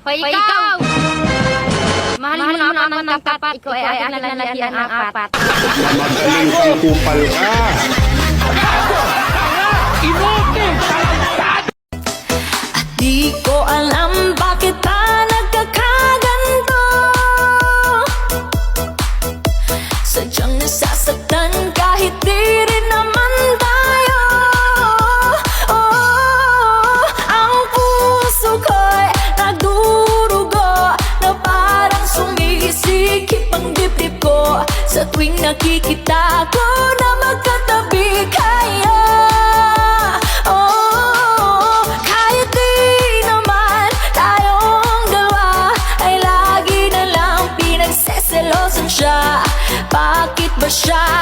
Hoy, ikaw! Mahalin mo naman ng tapat. Ikaw ay aking lalagyan ng apat. Magaling kang kupal ka. Di ko alam bakit pa nagkakaganto. Sadyang nasasaktan kahit di rin naman tayo. Oh, ang puso ko'y nagdurugo na parang sumisikip ang dibdib ko sa tuwing nakikita ko na magkatabi kayo. Oh, kahit di naman tayong dalawa ay lagi na lang pinagseselosan siya. Bakit ba siya